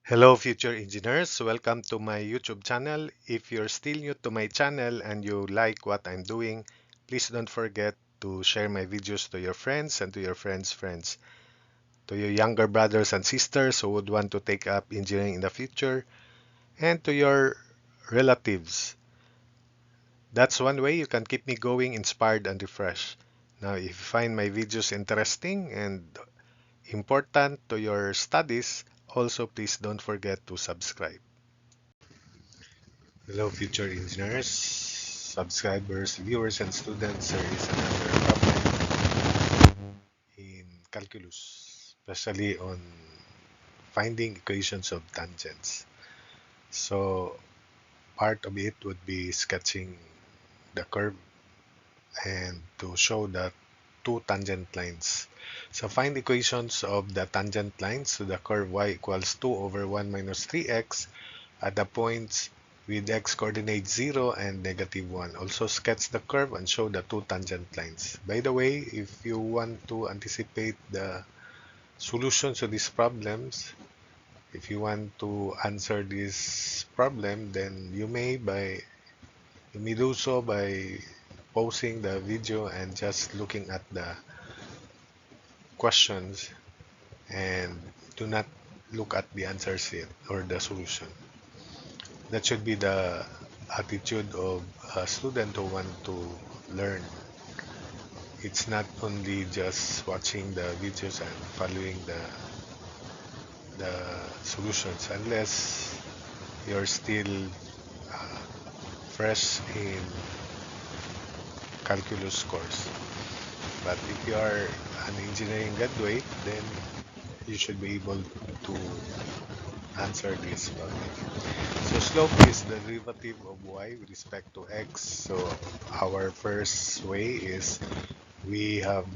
Hello, future engineers. Welcome to my YouTube channel. If you're still new to my channel and you like what I'm doing, please don't forget to share my videos to your friends and to your friends' friends, to your younger brothers and sisters who would want to take up engineering in the future, and to your relatives. That's one way you can keep me going, inspired, and refreshed. Now, if you find my videos interesting and important to your studies, also please don't forget to subscribe. Hello, future engineers, subscribers, viewers, and students. There is another problem in calculus, especially on finding equations of tangents. So, part of it would be sketching the curve and to show the two tangent lines. So, find equations of the tangent lines to the curve y equals 2 over 1 minus 3x at the points with x coordinate 0 and -1. Also sketch the curve and show the two tangent lines. By the way, if you want to anticipate the solutions to these problems, if you want to answer this problem, then you may do so by pausing the video and just looking at the questions and do not look at the answers yet or the solution. That should be the attitude of a student who want to learn. It's not only just watching the videos and following the solutions unless you're still uh, fresh in calculus course. But if you are an engineering graduate, then you should be able to answer this problem. So slope is the derivative of y with respect to x. So our first way is we have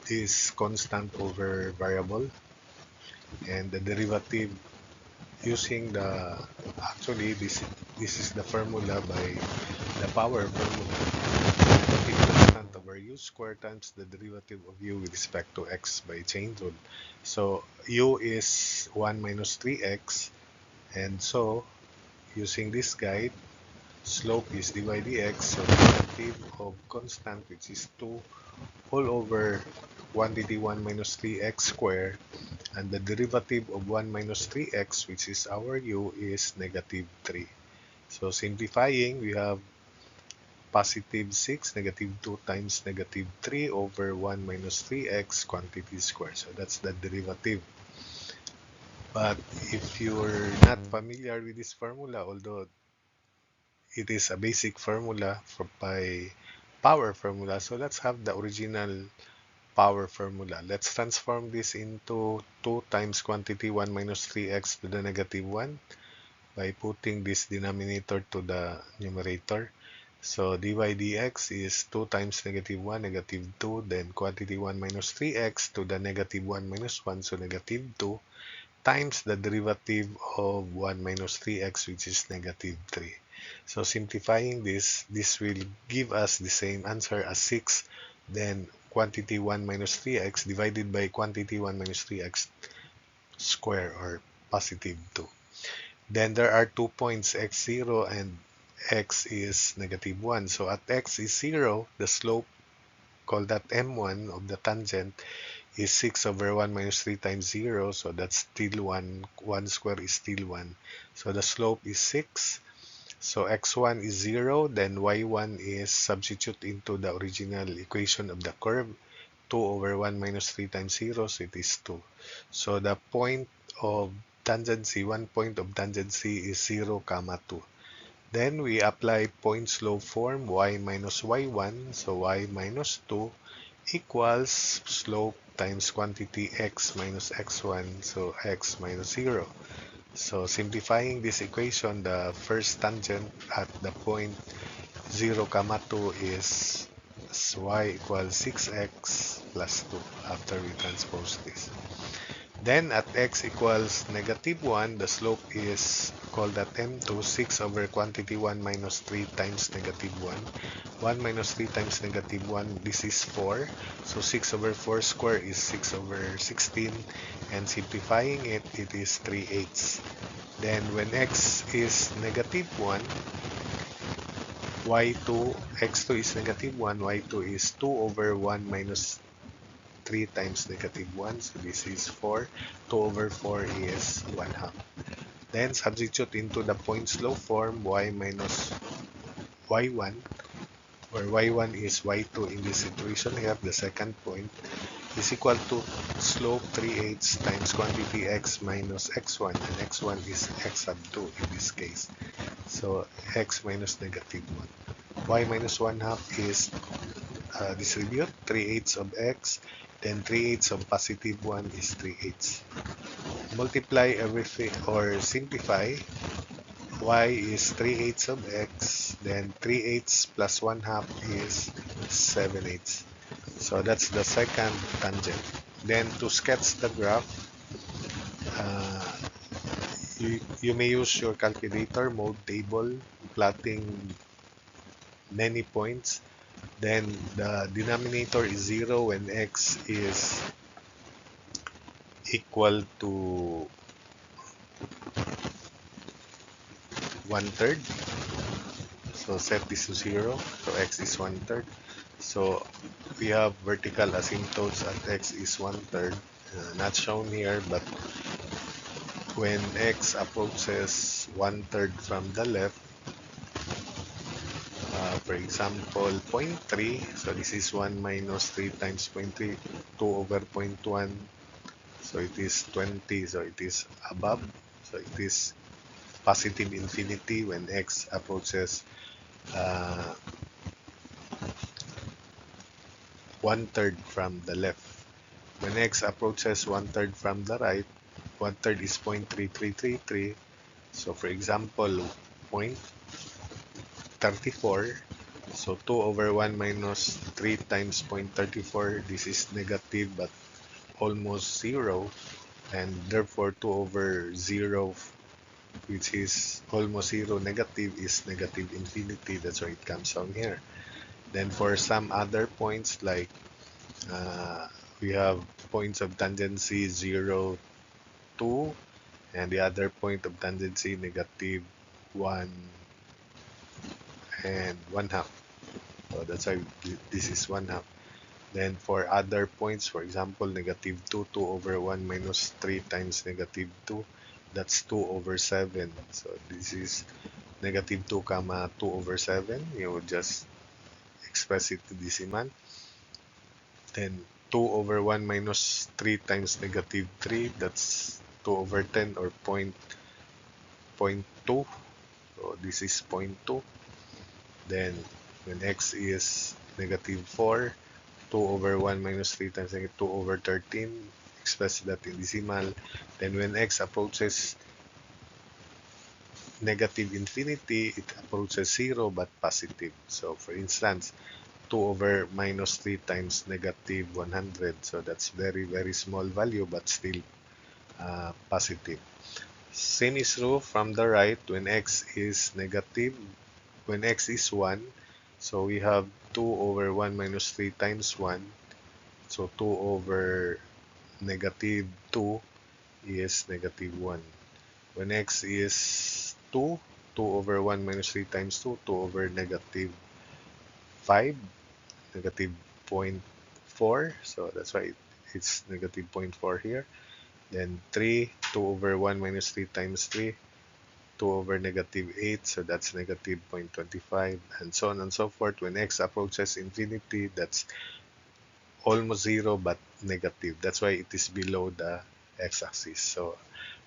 this constant over variable and the derivative using the actually this is the formula by the power formula. Derivative constant over u squared times the derivative of u with respect to x by chain rule. So u is 1 minus 3x, and so using this guide, slope is dy dx, so the derivative of constant, which is 2 all over quantity 1 minus 3x squared, and the derivative of 1 minus 3x, which is our u, is -3. So simplifying, we have positive 6, -2 times -3 over 1 minus 3x quantity squared. So that's the derivative. But if you're not familiar with this formula, although it is a basic formula for by power formula, so let's have the original power formula. Let's transform this into 2 times quantity 1 minus 3x to the -1 by putting this denominator to the numerator. So dy dx is 2 times -1, -2, then quantity 1 minus 3x to the -1 minus 1, so -2, times the derivative of 1 minus 3x, which is -3. So simplifying this will give us the same answer as 6, then quantity 1 minus 3x divided by quantity 1 minus 3x square, or positive 2. Then there are 2 points, x0 and x is -1. So at x is 0, the slope, call that m1 of the tangent, is 6 over 1 minus 3 times 0. So that's still 1. 1 square is still 1. So the slope is 6. So x1 is 0, then y1 is substitute into the original equation of the curve, 2 over 1 minus 3 times 0, so it is 2. So the point of tangency, one point of tangency is 0, 2. Then we apply point slope form, y minus y1, so y minus 2 equals slope times quantity x minus x1, so x minus 0. So simplifying this equation, the first tangent at the point 0, 2 is y equals 6x plus 2 after we transpose this. Then at x equals -1, the slope is called at m2, 6 over quantity 1 minus 3 times -1. 1 minus 3 times -1, this is 4. So 6 over 4 square is 6 over 16. And simplifying it, it is 3/8. Then when x is -1, y2, x2 is -1, y2 is 2 over 1 minus 3 times -1, so this is 4. 2 over 4 is 1 half. Then substitute into the point slope form, y minus y1, where y1 is y2 in this situation here, the second point, is equal to slope 3/8 times quantity x minus x1, and x1 is x sub 2 in this case. So x minus -1. Y minus 1 half is distribute 3/8 of x, then 3/8 of +1 is 3/8. Multiply everything or simplify. Y is 3/8 of x, then 3/8 plus 1 half is 7/8. So that's the second tangent. Then to sketch the graph, uh, you may use your calculator mode table, plotting many points. Then the denominator is 0 when x is equal to 1/3. So set this to 0. So x is 1/3. So we have vertical asymptotes at x is 1/3. Not shown here, but when x approaches 1/3 from the left, for example, 0.3, so this is 1 minus 3 times 0.3, 2 over 0.1, so it is 20, so it is above, so it is positive infinity when x approaches 1/3 from the left. When x approaches 1/3 from the right, 1/3 is 0.3333, so for example, 0.34, so 2 over 1 minus 3 times 0.34, this is negative but almost 0, and therefore 2 over 0, which is almost 0 negative, is negative infinity. That's why it comes on here. Then for some other points, like we have points of tangency 0, 2, and the other point of tangency -1 and 1 half. So that's why this is 1 half. Then for other points, for example, -2, 2 over 1 minus 3 times -2, that's 2 over 7. So this is -2 comma 2 over 7. You would just express it to decimal. Then 2 over 1 minus 3 times -3, that's 2 over 10, or point 0.2. So this is 0.2. Then when x is -4, 2 over 1 minus 3 times -2 over 13, express that in decimal. Then when x approaches negative infinity, it approaches 0 but positive. So for instance, 2 over minus 3 times -100. So that's very, very small value, but still positive. Same is true from the right when x is negative, when x is 1. So we have 2 over 1 minus 3 times 1. So 2 over -2 is -1. When x is 2, 2 over 1 minus 3 times 2, 2 over -5, negative 0.4. So that's why it's negative 0.4 here. Then 3, 2 over 1 minus 3 times 3, 2 over -8, so that's negative 0.25, and so on and so forth. When x approaches infinity, that's almost 0 but negative. That's why it is below the x-axis. So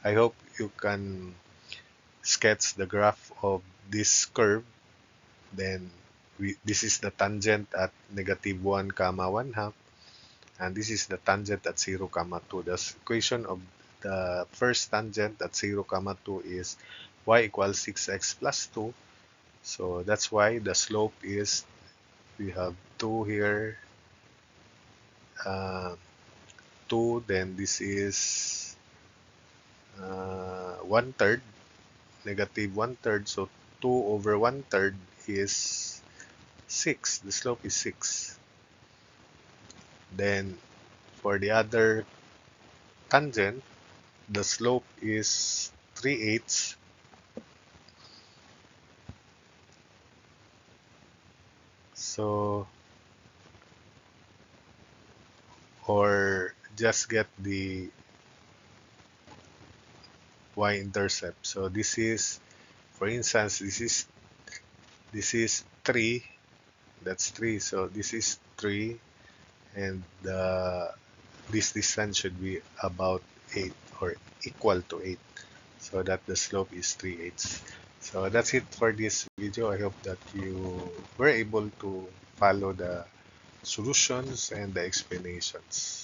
I hope you can sketch the graph of this curve. Then this is the tangent at -1 comma 1 half, and this is the tangent at 0 comma 2. The equation of the first tangent at 0 comma 2 is y equals 6x plus 2. So that's why the slope is, we have 2 here, uh, 2, then this is one third, negative one third. So 2 over one third is 6. The slope is 6. Then for the other tangent, the slope is 3/8. So, or just get the y-intercept. So this is, for instance, this is 3. That's 3. So this is 3, and this distance should be about 8 or equal to 8. So that the slope is 3/8. So that's it for this video. I hope that you were able to follow the solutions and the explanations.